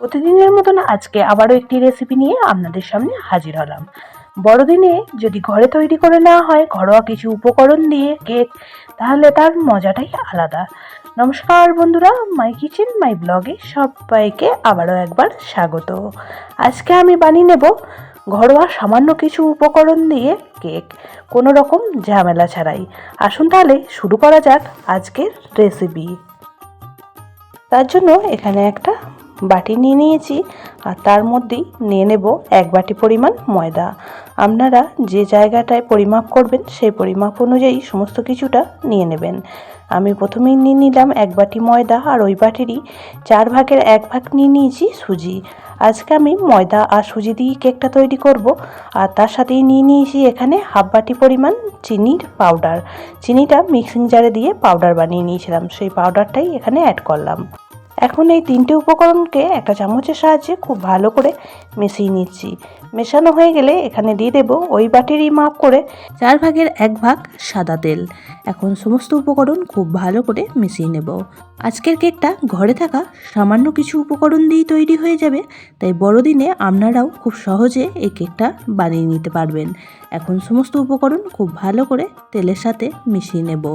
প্রতিদিনের মতন আজকে আবারও একটি রেসিপি নিয়ে আপনাদের সামনে হাজির হলাম। বড়দিনে যদি ঘরে তৈরি করে নেওয়া হয় ঘরোয়া কিছু উপকরণ দিয়ে কেক, তাহলে তার মজাটাই আলাদা। নমস্কার বন্ধুরা, মাই কিচেন মাই ব্লগে সবাইকে আবারও একবার স্বাগত। আজকে আমি বানিয়ে নেব ঘরোয়া সামান্য কিছু উপকরণ দিয়ে কেক, কোনো রকম ঝামেলা ছাড়াই। আসুন তাহলে শুরু করা যাক আজকের রেসিপি। তার জন্য এখানে একটা বাটি নিয়ে নিয়েছি, আর তার মধ্যেই নিয়ে নেব 1 বাটি পরিমাণ ময়দা। আপনারা যে জায়গাটায় পরিমাপ করবেন সেই পরিমাপ অনুযায়ী সমস্ত কিছুটা নিয়ে নেবেন। আমি প্রথমেই নিয়ে নিলাম 1 বাটি ময়দা, আর ওই বাটিরই 4 ভাগের 1 ভাগ নিয়ে নিয়েছি সুজি। আজকে আমি ময়দা আর সুজি দিয়ে কেকটা তৈরি করব। আর তার সাথেই নিয়ে নিয়েছি এখানে হাফ বাটি পরিমাণ চিনির পাউডার। চিনিটা মিক্সিং জারে দিয়ে পাউডার বানিয়ে নিয়েছিলাম, সেই পাউডারটাই এখানে অ্যাড করলাম। এখন এই 3টে উপকরণকে একটা চামচের সাহায্যে খুব ভালো করে মিশিয়ে নিচ্ছি। মেশানো হয়ে গেলে এখানে দিয়ে দেব ওই বাটিরই মাপ করে 4 ভাগের 1 ভাগ সাদা তেল। এখন সমস্ত উপকরণ খুব ভালো করে মিশিয়ে নেব। আজকের কেকটা ঘরে থাকা সামান্য কিছু উপকরণ দিয়েই তৈরি হয়ে যাবে, তাই বড়দিনে আপনারাও খুব সহজে এই কেকটা বানিয়ে নিতে পারবেন। এখন সমস্ত উপকরণ খুব ভালো করে তেলের সাথে মিশিয়ে নেব।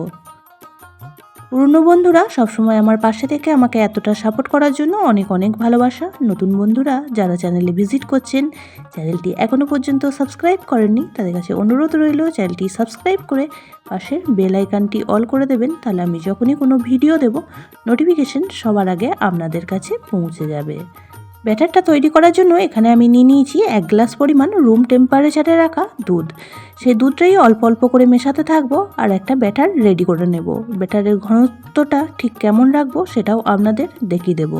পুরনো বন্ধুরা সবসময় আমার পাশে থেকে আমাকে এতটা সাপোর্ট করার জন্য অনেক অনেক ভালোবাসা। নতুন বন্ধুরা যারা চ্যানেলে ভিজিট করছেন, চ্যানেলটি এখনও পর্যন্ত সাবস্ক্রাইব করেননি, তাদের কাছে অনুরোধ রইল চ্যানেলটি সাবস্ক্রাইব করে পাশের বেল আইকনটি অল করে দেবেন। তাহলে আমি যখনই কোনো ভিডিও দেব নোটিফিকেশন সবার আগে আপনাদের কাছে পৌঁছে যাবে। ব্যাটারটা তৈরি করার জন্য এখানে আমি নিয়ে নিয়েছি 1 গ্লাস পরিমাণ রুম টেম্পারেচারে রাখা দুধ। সেই দুধটাই অল্প অল্প করে মেশাতে থাকবো আর একটা ব্যাটার রেডি করে নেব। ব্যাটারের ঘনত্বটা ঠিক কেমন রাখবো সেটাও আপনাদের দেখিয়ে দেব।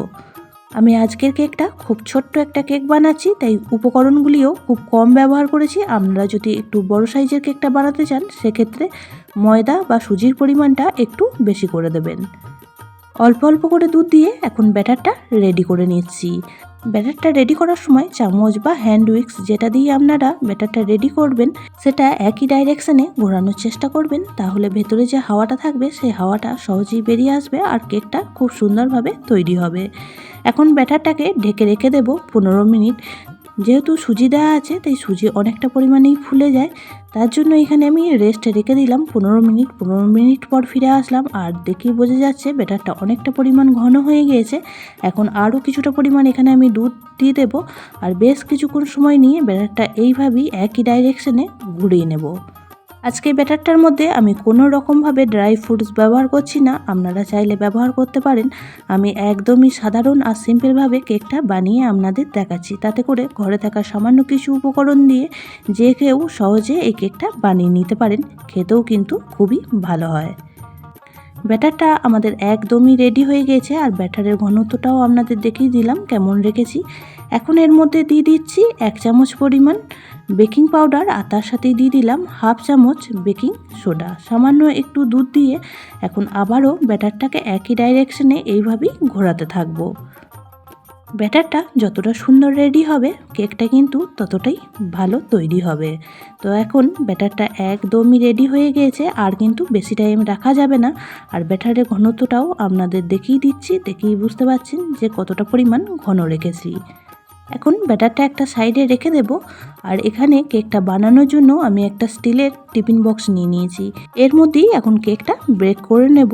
আমি আজকের কেকটা খুব ছোট্ট একটা কেক বানাচ্ছি, তাই উপকরণগুলিও খুব কম ব্যবহার করেছি। আপনারা যদি একটু বড় সাইজের কেকটা বানাতে চান সেক্ষেত্রে ময়দা বা সুজির পরিমাণটা একটু বেশি করে দেবেন। অল্প অল্প করে দুধ দিয়ে এখন ব্যাটারটা রেডি করে নিচ্ছি। ব্যাটারটা রেডি করার সময় চামচ বা হ্যান্ড উইক্স যেটা দিয়ে আপনারা ব্যাটারটা রেডি করবেন সেটা একই ডাইরেকশানে ঘোরানোর চেষ্টা করবেন, তাহলে ভেতরে যে হাওয়াটা থাকবে সেই হাওয়াটা সহজেই বেরিয়ে আসবে আর কেকটা খুব সুন্দরভাবে তৈরি হবে। এখন ব্যাটারটাকে ঢেকে রেখে দেব 15 মিনিট। যেহেতু সুজি দেওয়া আছে তাই সুজি অনেকটা পরিমাণেই ফুলে যায়, তার জন্য এখানে আমি রেস্টে রেখে দিলাম 15 মিনিট। 15 মিনিট পর ফিরে আসলাম, আর দেখেই বোঝা যাচ্ছে ব্যাটারটা অনেকটা পরিমাণ ঘন হয়ে গিয়েছে। এখন আরও কিছুটা পরিমাণ এখানে আমি দুধ দিয়ে দেবো, আর বেশ কিছুক্ষণ সময় নিয়ে ব্যাটারটা এইভাবেই একই ডাইরেকশনে ঘুরিয়ে নেব। আজকে ব্যাটারটার মধ্যে আমি কোনো রকমভাবে ড্রাই ফ্রুটস ব্যবহার করছি না, আপনারা চাইলে ব্যবহার করতে পারেন। আমি একদমই সাধারণ আর সিম্পলভাবে কেকটা বানিয়ে আপনাদের দেখাচ্ছি, তাতে করে ঘরে থাকা সামান্য কিছু উপকরণ দিয়ে যে কেউ সহজে এই কেকটা বানিয়ে নিতে পারেন। খেতেও কিন্তু খুবই ভালো হয়। ব্যাটারটা আমাদের একদমই রেডি হয়ে গেছে, আর ব্যাটারের ঘনত্বটাও আপনাদের দেখিয়ে দিলাম কেমন রেখেছি। এখন এর মধ্যে দিয়ে দিচ্ছি 1 চামচ পরিমাণ বেকিং পাউডার, আর তার সাথেই দিয়ে দিলাম হাফ চামচ বেকিং সোডা। সামান্য একটু দুধ দিয়ে এখন আবারও ব্যাটারটাকে একই ডাইরেকশনে এইভাবেই ঘোরাতে থাকবো। ব্যাটারটা যতটা সুন্দর রেডি হবে কেকটা কিন্তু ততটাই ভালো তৈরি হবে। তো এখন ব্যাটারটা একদমই রেডি হয়ে গিয়েছে, আর কিন্তু বেশি টাইম রাখা যাবে না। আর ব্যাটারের ঘনত্বটাও আপনাদের দেখিয়ে দিচ্ছি, দেখেই বুঝতে পারছেন যে কতটা পরিমাণ ঘন রেখেছি। এখন ব্যাটারটা একটা সাইডে রেখে দেব, আর এখানে কেকটা বানানোর জন্য আমি একটা স্টিলের টিফিন বক্স নিয়ে নিয়েছি। এর মধ্যেই এখন কেকটা ব্রেক করে নেব।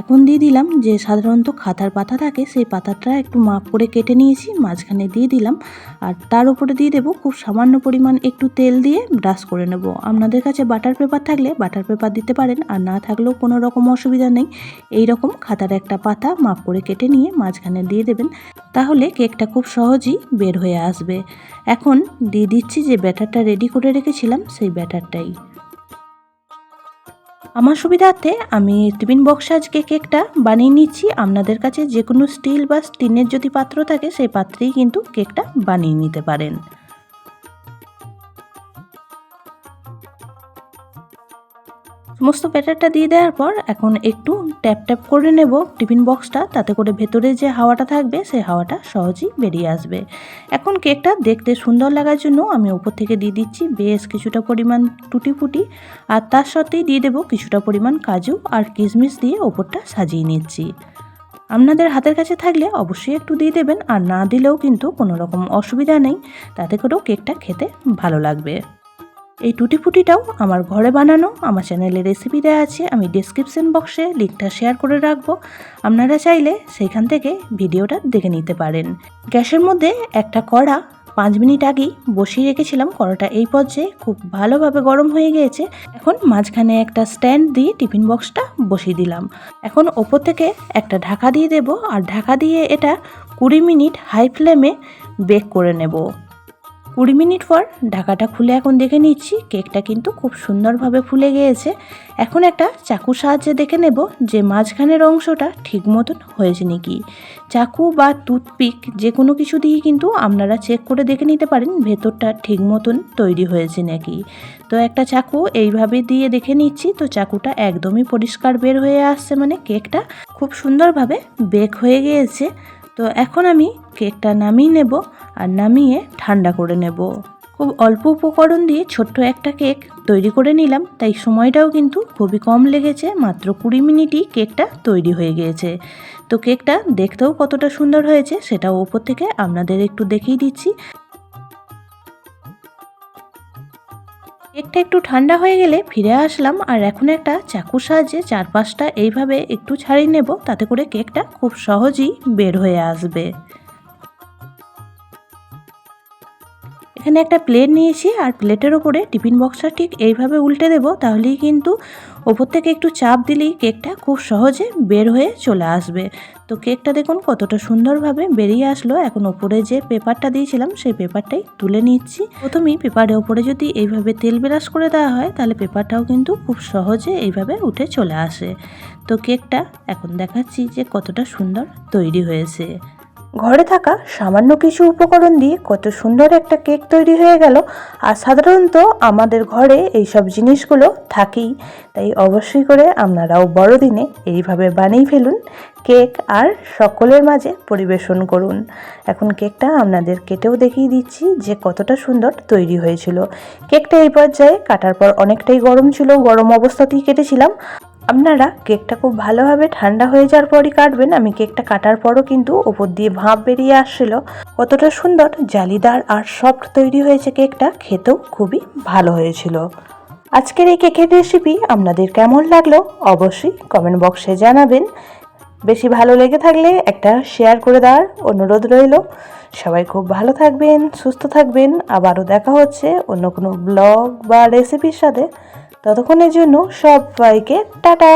এখন দিয়ে দিলাম যে সাধারণত খাতার পাতা থাকে সেই পাতাটা একটু মাপ করে কেটে নিয়েছি, মাঝখানে দিয়ে দিলাম। আর তার উপরে দিয়ে দেব খুব সামান্য পরিমাণ একটু তেল দিয়ে ব্রাশ করে নেব। আপনাদের কাছে বাটার পেপার থাকলে বাটার পেপার দিতে পারেন, আর না থাকলেও কোনো রকম অসুবিধা নেই। এই রকম খাতার একটা পাতা মাপ করে কেটে নিয়ে মাঝখানে দিয়ে দেবেন, তাহলে কেকটা খুব সহজেই বের হয়ে আসবে। এখন দিয়ে দিচ্ছি যে ব্যাটারটা রেডি করে রেখেছিলাম সেই ব্যাটারটাই। আমার সুবিধার্থে আমি টিফিন বক্সে আজকে কেকটা বানিয়ে নিচ্ছি। আপনাদের কাছে যে কোনো স্টিল বা টিনের যদি পাত্র থাকে সেই পাত্রেই কিন্তু কেকটা বানিয়ে নিতে পারেন। সমস্ত ব্যাটারটা দিয়ে দেওয়ার পর এখন একটু ট্যাপ ট্যাপ করে নেব টিফিন বক্সটা, তাতে করে ভেতরে যে হাওয়াটা থাকবে সেই হাওয়াটা সহজেই বেরিয়ে আসবে। এখন কেকটা দেখতে সুন্দর লাগার জন্য আমি উপর থেকে দিয়ে দিচ্ছি বেশ কিছুটা পরিমাণ টুটি ফুটি, আর তার সাথেই দিয়ে দেবো কিছুটা পরিমাণ কাজু আর কিশমিশ দিয়ে ওপরটা সাজিয়ে নিচ্ছি। আপনাদের হাতের কাছে থাকলে অবশ্যই একটু দিয়ে দেবেন, আর না দিলেও কিন্তু কোনো রকম অসুবিধা নেই, তাতে করেও কেকটা খেতে ভালো লাগবে। এই টুটি ফুটিটাও আমার ঘরে বানানো, আমার চ্যানেলে রেসিপি দেওয়া আছে, আমি ডেসক্রিপশন বক্সে লিঙ্কটা শেয়ার করে রাখবো, আপনারা চাইলে সেইখান থেকে ভিডিওটা দেখে নিতে পারেন। গ্যাসের মধ্যে একটা কড়া 5 মিনিট আগেই বসিয়ে রেখেছিলাম, কড়াটা এই পর্যায়ে খুব ভালোভাবে গরম হয়ে গিয়েছে। এখন মাঝখানে একটা স্ট্যান্ড দিয়ে টিফিন বক্সটা বসিয়ে দিলাম। এখন ওপর থেকে একটা ঢাকা দিয়ে দেব, আর ঢাকা দিয়ে এটা 20 মিনিট হাই ফ্লেমে বেক করে নেব। 20 মিনিট পর ঢাকাটা খুলে এখন দেখে নিচ্ছি, কেকটা কিন্তু খুব সুন্দরভাবে ফুলে গিয়েছে। এখন একটা চাকুর সাহায্যে দেখে নেব যে মাঝখানের অংশটা ঠিক মতন হয়েছে নাকি। চাকু বা টুথপিক যে কোনো কিছু দিয়ে কিন্তু আপনারা চেক করে দেখে নিতে পারেন ভেতরটা ঠিক মতন তৈরি হয়েছে নাকি। তো একটা চাকু এইভাবে দিয়ে দেখে নিচ্ছি, তো চাকুটা একদমই পরিষ্কার বের হয়ে আসছে, মানে কেকটা খুব সুন্দরভাবে বেক হয়ে গিয়েছে। তো এখন আমি কেকটা নামিয়ে নেব, আর নামিয়ে ঠান্ডা করে নেব। খুব অল্প উপকরণ দিয়ে ছোট্ট একটা কেক তৈরি করে নিলাম, তাই সময়টাও কিন্তু খুবই কম লেগেছে, মাত্র 20 মিনিটই কেকটা তৈরি হয়ে গিয়েছে। তো কেকটা দেখতেও কতটা সুন্দর হয়েছে সেটাও ওপর থেকে আপনাদের একটু দেখিয়ে দিচ্ছি। কেকটা একটু ঠান্ডা হয়ে গেলে ফিরে আসলাম, আর এখন একটা চাকুর সাহায্যে 4-5টা এইভাবে একটু ছাড়িয়ে নেব, তাতে করে কেকটা খুব সহজেই বের হয়ে আসবে। এখানে একটা প্লেট নিয়েছি, আর প্লেটের ওপরে টিফিন বক্সটা ঠিক এইভাবে উল্টে দেব, তাহলেই কিন্তু ওপর থেকে একটু চাপ দিলেই কেকটা খুব সহজে বের হয়ে চলে আসবে। তো কেকটা দেখুন কতটা সুন্দরভাবে বেরিয়ে আসলো। এখন ওপরে যে পেপারটা দিয়েছিলাম সেই পেপারটাই তুলে নিচ্ছি। প্রথমেই পেপারের ওপরে যদি এইভাবে তেল ব্রাশ করে দেওয়া হয়, তাহলে পেপারটাও কিন্তু খুব সহজে এইভাবে উঠে চলে আসে। তো কেকটা এখন দেখাচ্ছি যে কতটা সুন্দর তৈরি হয়েছে। ঘরে থাকা সামান্য কিছু উপকরণ দিয়ে কত সুন্দর একটা কেক তৈরি হয়ে গেল। আর সাধারণত আমাদের ঘরে এইসব জিনিসগুলো থাকেই, তাই অবশ্যই করে আপনারাও বড়দিনে এইভাবে বানিয়ে ফেলুন কেক, আর সকলের মাঝে পরিবেশন করুন। এখন কেকটা আপনাদের কেটেও দেখিয়ে দিচ্ছি যে কতটা সুন্দর তৈরি হয়েছিল। কেকটা এই পর্যায়ে কাটার পর অনেকটাই গরম ছিল, গরম অবস্থাতেই কেটেছিলাম। আপনারা কেকটা খুব ভালোভাবে ঠান্ডা হয়ে যাওয়ার পরই কাটবেন। আমি কেকটা কাটার পরও কিন্তু ওপর দিয়ে ভাঁপ বেরিয়ে আসছিল। কতটা সুন্দর জালিদার আর সফট তৈরি হয়েছে কেকটা, খেতেও খুবই ভালো হয়েছিল। আজকের এই কেকের রেসিপি আপনাদের কেমন লাগলো অবশ্যই কমেন্ট বক্সে জানাবেন। বেশি ভালো লেগে থাকলে একটা শেয়ার করে দেওয়ার অনুরোধ রইল। সবাই খুব ভালো থাকবেন, সুস্থ থাকবেন। আবারও দেখা হচ্ছে অন্য কোনো ব্লগ বা রেসিপির সাথে। ততক্ষণের জন্য সবাইকে টাটা।